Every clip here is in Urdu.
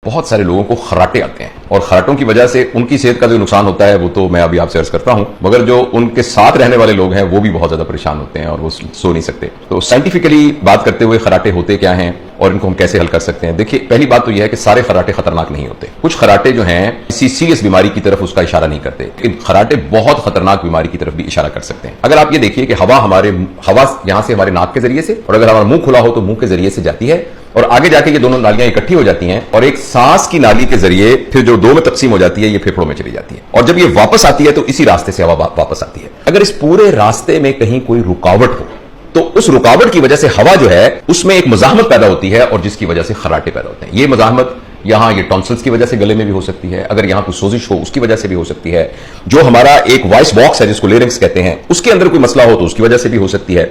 بہت سارے لوگوں کو خراٹے آتے ہیں اور خراٹوں کی وجہ سے ان کی صحت کا جو نقصان ہوتا ہے وہ تو میں ابھی آپ سے عرض کرتا ہوں، مگر جو ان کے ساتھ رہنے والے لوگ ہیں وہ بھی بہت زیادہ پریشان ہوتے ہیں اور وہ سو نہیں سکتے۔ تو سائنٹیفکلی بات کرتے ہوئے خراٹے ہوتے کیا ہیں اور ان کو ہم کیسے حل کر سکتے ہیں؟ دیکھیے، پہلی بات تو یہ ہے کہ سارے خراٹے خطرناک نہیں ہوتے۔ کچھ خراٹے جو ہیں کسی سیریس بیماری کی طرف اس کا اشارہ نہیں کرتے، لیکن خراٹے بہت خطرناک بیماری کی طرف بھی اشارہ کر سکتے ہیں۔ اگر آپ یہ دیکھیے کہ ہوا یہاں سے ہمارے ناک کے ذریعے سے، اور اگر ہمارا منہ کھلا ہو تو منہ کے ذریعے سے جاتی ہے، اور آگے جا کے یہ دونوں نالیاں اکٹھی ہو جاتی ہیں اور ایک سانس کی نالی کے ذریعے پھر جو دو میں تقسیم ہو جاتی ہے یہ پھیپھڑوں میں چلی جاتی ہے، اور جب یہ واپس آتی ہے تو اسی راستے سے ہوا واپس آتی ہے۔ اگر اس پورے راستے میں کہیں کوئی رکاوٹ ہو تو اس رکاوٹ کی وجہ سے ہوا جو ہے اس میں ایک مزاحمت پیدا ہوتی ہے اور جس کی وجہ سے خراٹے پیدا ہوتے ہیں۔ یہ مزاحمت یہاں یہ ٹونسلز کی وجہ سے گلے میں بھی ہو سکتی ہے، اگر یہاں کوئی سوزش ہو اس کی وجہ سے بھی ہو سکتی ہے، جو ہمارا ایک وائس باکس ہے جس کو لیرنگس کہتے ہیں اس کے اندر کوئی مسئلہ ہو تو اس کی وجہ سے بھی ہو سکتی ہے،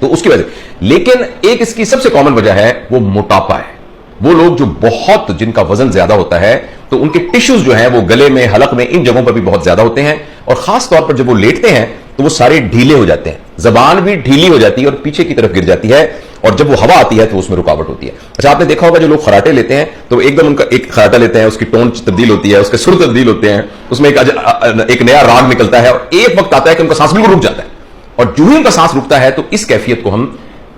تو اس کی وجہ سے۔ لیکن ایک اس کی سب سے کامن وجہ ہے وہ موٹاپا ہے۔ وہ لوگ جو جن کا وزن زیادہ ہوتا ہے تو ان کے ٹیشوز جو ہیں وہ گلے میں، حلق میں، ان جگہوں پر بھی بہت زیادہ ہوتے ہیں، اور خاص طور پر جب وہ لیٹتے ہیں تو وہ سارے ڈھیلے ہو جاتے ہیں، زبان بھی ڈھیلی ہو جاتی ہے اور پیچھے کی طرف گر جاتی ہے، اور جب وہ ہوا آتی ہے تو اس میں رکاوٹ ہوتی ہے۔ اچھا، آپ نے دیکھا ہوگا جو لوگ خراٹے لیتے ہیں تو ایک دم ان کا ایک خراٹا لیتے ہیں، اس کی ٹون تبدیل ہوتی ہے، اس کے سر تبدیل ہوتے ہیں، اس میں ایک نیا راگ نکلتا ہے، اور ایک وقت آتا ہے کہ ان کا سانس بالکل رک جاتا ہے، اور جو ہی ان کا سانس رکتا ہے تو اس کیفیت کو ہم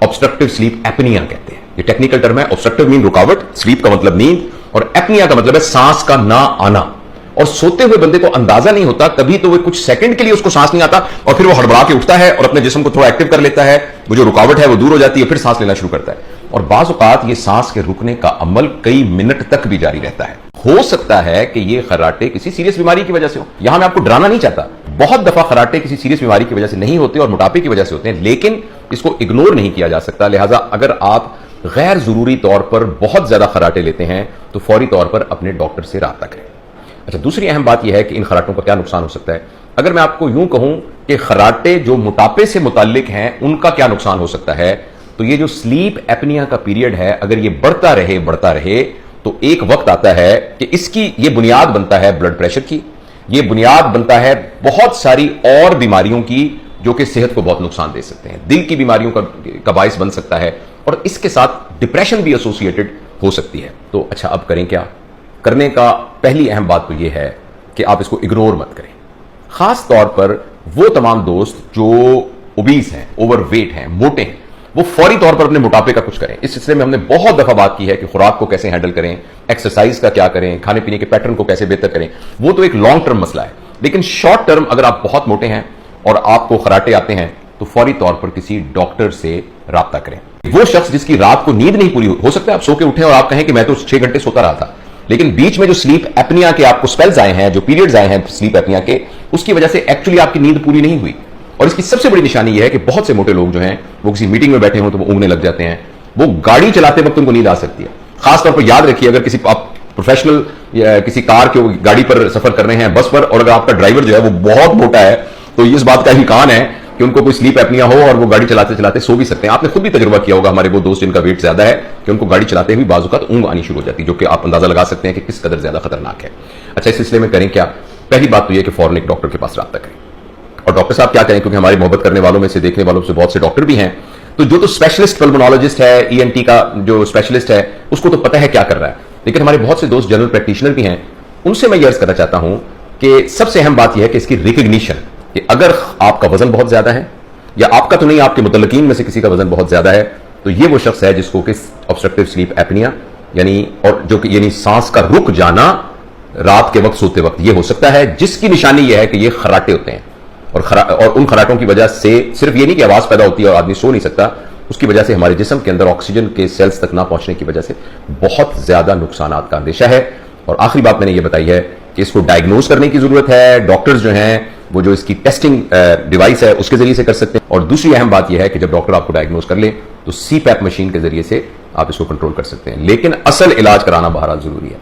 obstructive sleep apnea کہتے ہیں۔ یہ ٹیکنیکل ٹرم ہے۔ obstructive مین رکاوٹ، سلیپ کا مطلب نیند، اور apnea کا مطلب ہے سانس کا نہ آنا، اور سوتے ہوئے بندے کو اندازہ نہیں ہوتا، کبھی تو وہ کچھ سیکنڈ کے لیے اس کو سانس نہیں آتا اور پھر وہ ہڑبڑا کے اٹھتا ہے اور اپنے جسم کو تھوڑا ایکٹیو کر لیتا ہے، وہ جو رکاوٹ ہے وہ دور ہو جاتی ہے، پھر سانس لینا شروع کرتا ہے، اور بعض اوقات یہ سانس کے رکنے کا عمل کئی منٹ تک بھی جاری رہتا ہے۔ ہو سکتا ہے کہ یہ خراٹے کسی سیریس بیماری کی وجہ سے ہو، یہاں میں آپ کو ڈرانا نہیں چاہتا، بہت دفعہ خراٹے کسی سیریس بیماری کی وجہ سے نہیں ہوتے اور موٹاپے کی وجہ سے ہوتے ہیں، لیکن اس کو اگنور نہیں کیا جا سکتا۔ لہٰذا اگر آپ غیر ضروری طور پر بہت زیادہ خراٹے لیتے ہیں تو فوری طور پر اپنے ڈاکٹر سے رابطہ کریں۔ اچھا، دوسری اہم بات یہ ہے کہ ان خراٹوں کا کیا نقصان ہو سکتا ہے۔ اگر میں آپ کو یوں کہوں کہ خراٹے جو موٹاپے سے متعلق ہیں ان کا کیا نقصان ہو سکتا ہے، تو یہ جو سلیپ ایپنیا کا پیریڈ ہے اگر یہ بڑھتا رہے تو ایک وقت آتا ہے کہ اس کی یہ بنیاد بنتا ہے بلڈ پریشر کی، یہ بنیاد بنتا ہے بہت ساری اور بیماریوں کی جو کہ صحت کو بہت نقصان دے سکتے ہیں، دل کی بیماریوں کا باعث بن سکتا ہے، اور اس کے ساتھ ڈپریشن بھی ایسوسیٹڈ ہو سکتی ہے۔ تو اچھا، اب کریں کیا؟ کرنے کا پہلی اہم بات تو یہ ہے کہ آپ اس کو اگنور مت کریں، خاص طور پر وہ تمام دوست جو اوبیس ہیں، اوور ویٹ ہیں، موٹے ہیں، وہ فوری طور پر اپنے موٹاپے کا کچھ کریں۔ اس سلسلے میں ہم نے بہت دفعہ بات کی ہے کہ خوراک کو کیسے ہینڈل کریں، ایکسرسائز کا کیا کریں، کھانے پینے کے پیٹرن کو کیسے بہتر کریں، وہ تو ایک لانگ ٹرم مسئلہ ہے، لیکن شارٹ ٹرم اگر آپ بہت موٹے ہیں اور آپ کو خراٹے آتے ہیں تو فوری طور پر کسی ڈاکٹر سے رابطہ کریں۔ وہ شخص جس کی رات کو نیند نہیں پوری ہو سکتا ہے آپ سو کے اٹھیں اور آپ کہیں کہ میں تو 6 گھنٹے سوتا رہا تھا، لیکن بیچ میں جو سلیپ ایپنیا کے آپ کو سپیلز آئے ہیں، جو پیریڈز آئے ہیں سلیپ ایپنیا کے، اس کی وجہ سے ایکچولی آپ کی نیند پوری نہیں ہوئی، اور اس کی سب سے بڑی نشانی یہ ہے کہ بہت سے موٹے لوگ جو ہیں وہ کسی میٹنگ میں بیٹھے ہوں تو وہ اونگنے لگ جاتے ہیں، وہ گاڑی چلاتے وقت ان کو نیند آ سکتی ہے۔ خاص طور پر یاد رکھیے، اگر کسی آپ پروفیشنل یا کسی کار کے گاڑی پر سفر کر رہے ہیں، بس پر، اور اگر آپ کا ڈرائیور جو ہے وہ بہت موٹا ہے تو اس بات کا امکان ہے کہ ان کو کوئی سلیپ ایپنیا ہو اور وہ گاڑی چلاتے چلاتے سو بھی سکتے ہیں۔ آپ نے خود بھی تجربہ کیا ہوگا، ہمارے وہ دوست جن کا ویٹ زیادہ ہے کہ ان کو گاڑی چلاتے ہوئے بعض اوقات اونگ آنی شروع ہو جاتی ہے، جو کہ آپ اندازہ لگا سکتے ہیں کہ کس قدر زیادہ خطرناک ہے۔ اچھا، اس سلسلے میں کریں کیا؟ پہلی بات تو یہ کہ فوراً ایک ڈاکٹر کے پاس رابطہ کریں، اور ڈاکٹر صاحب کیا کریں، کیونکہ ہماری محبت کرنے والوں میں سے، دیکھنے والوں سے بہت سے ڈاکٹر بھی ہیں، تو جو تو اسپیشلسٹ پلمونالوجسٹ ہے، ENT کا جو اسپیشلسٹ ہے، اس کو تو پتہ ہے کیا کر رہا ہے، لیکن ہمارے بہت سے دوست جنرل پریکٹیشنر بھی ہیں، ان سے میں یہ عرض کرنا چاہتا ہوں کہ سب سے اہم بات یہ ہے کہ اس کی ریکگنیشن، کہ اگر آپ کا وزن بہت زیادہ ہے، یا آپ کا تو نہیں، آپ کے متعلقین میں سے کسی کا وزن بہت زیادہ ہے، تو یہ وہ شخص ہے جس کو کہ obstructive sleep apnea یعنی سانس کا رک جانا رات کے وقت سوتے وقت یہ ہو سکتا ہے، جس کی نشانی یہ ہے کہ یہ خراٹے ہوتے ہیں، اور ان خراٹوں کی وجہ سے صرف یہ نہیں کہ آواز پیدا ہوتی ہے اور آدمی سو نہیں سکتا، اس کی وجہ سے ہمارے جسم کے اندر آکسیجن کے سیلز تک نہ پہنچنے کی وجہ سے بہت زیادہ نقصانات کا اندیشہ ہے۔ اور آخری بات میں نے یہ بتائی ہے کہ اس کو ڈائگنوز کرنے کی ضرورت ہے، ڈاکٹرز جو ہیں وہ جو اس کی ٹیسٹنگ ڈیوائس ہے اس کے ذریعے سے کر سکتے ہیں، اور دوسری اہم بات یہ ہے کہ جب ڈاکٹر آپ کو ڈائگنوز کر لیں تو CPAP مشین کے ذریعے سے آپ اس کو کنٹرول کر سکتے ہیں، لیکن اصل علاج کرانا بہرحال ضروری ہے۔